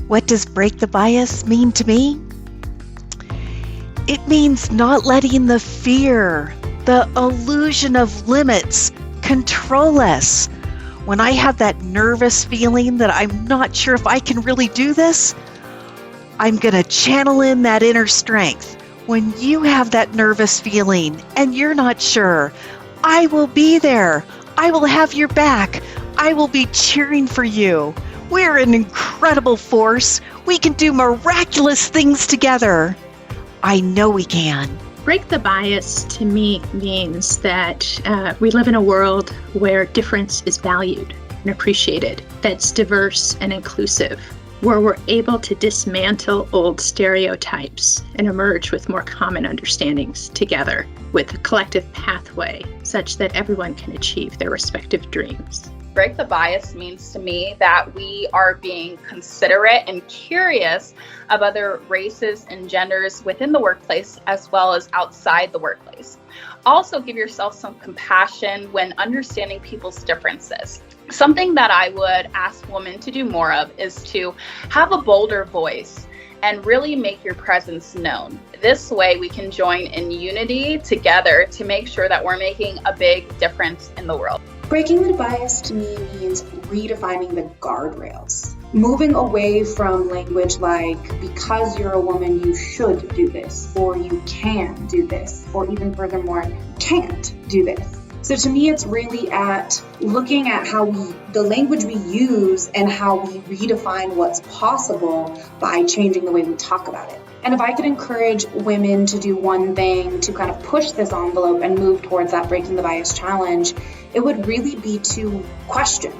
What does break the bias mean to me? It means not letting the fear, the illusion of limits control us. When I have that nervous feeling that I'm not sure if I can really do this, I'm going to channel in that inner strength. When you have that nervous feeling and you're not sure, I will be there. I will have your back. I will be cheering for you. We're an incredible force. We can do miraculous things together. I know we can. Break the bias to me means that we live in a world where difference is valued and appreciated, that's diverse and inclusive, where we're able to dismantle old stereotypes and emerge with more common understandings together with a collective pathway such that everyone can achieve their respective dreams. Break the bias means to me that we are being considerate and curious of other races and genders within the workplace as well as outside the workplace. Also, give yourself some compassion when understanding people's differences. Something that I would ask women to do more of is to have a bolder voice and really make your presence known. This way we can join in unity together to make sure that we're making a big difference in the world. Breaking the bias to me means redefining the guardrails. Moving away from language like, because you're a woman, you should do this, or you can do this, or even furthermore, can't do this. So to me, it's really at looking at the language we use and how we redefine what's possible by changing the way we talk about it. And if I could encourage women to do one thing to kind of push this envelope and move towards that breaking the bias challenge, it would really be to question,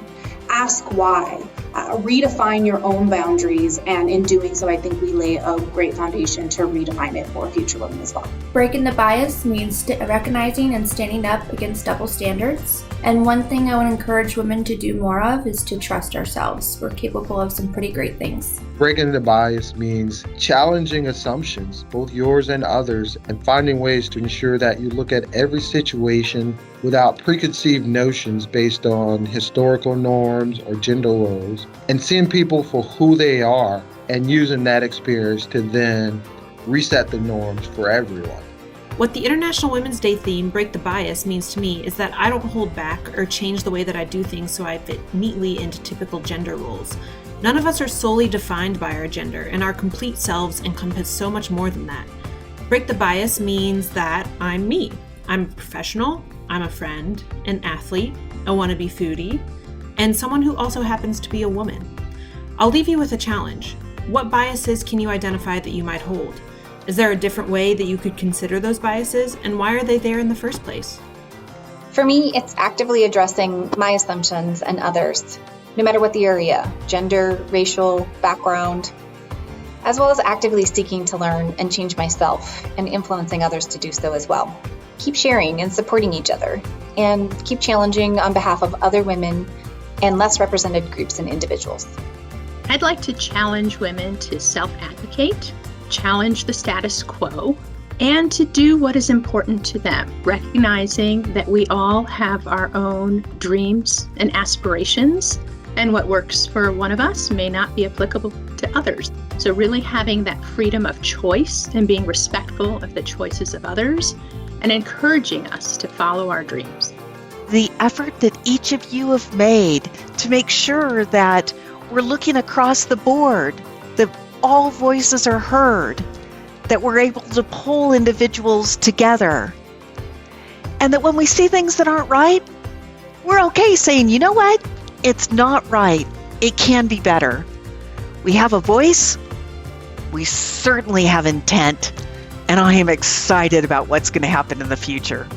ask why, redefine your own boundaries, and in doing so, I think we lay a great foundation to redefine it for future women as well. Breaking the bias means recognizing and standing up against double standards. And one thing I want to encourage women to do more of is to trust ourselves. We're capable of some pretty great things. Breaking the bias means challenging assumptions, both yours and others, and finding ways to ensure that you look at every situation without preconceived notions based on historical norms or gender roles, and seeing people for who they are and using that experience to then reset the norms for everyone. What the International Women's Day theme, Break the Bias, means to me is that I don't hold back or change the way that I do things so I fit neatly into typical gender roles. None of us are solely defined by our gender, and our complete selves encompass so much more than that. Break the bias means that I'm me. I'm a professional, I'm a friend, an athlete, a wannabe foodie, and someone who also happens to be a woman. I'll leave you with a challenge. What biases can you identify that you might hold? Is there a different way that you could consider those biases, and why are they there in the first place? For me, it's actively addressing my assumptions and others, no matter what the area, gender, racial, background, as well as actively seeking to learn and change myself and influencing others to do so as well. Keep sharing and supporting each other, and keep challenging on behalf of other women and less represented groups and individuals. I'd like to challenge women to self-advocate, challenge the status quo, and to do what is important to them, recognizing that we all have our own dreams and aspirations, and what works for one of us may not be applicable to others. So really having that freedom of choice and being respectful of the choices of others and encouraging us to follow our dreams. The effort that each of you have made to make sure that we're looking across the board, that all voices are heard, that we're able to pull individuals together, and that when we see things that aren't right, we're okay saying, you know what? It's not right. It can be better. We have a voice. We certainly have intent, and I am excited about what's going to happen in the future.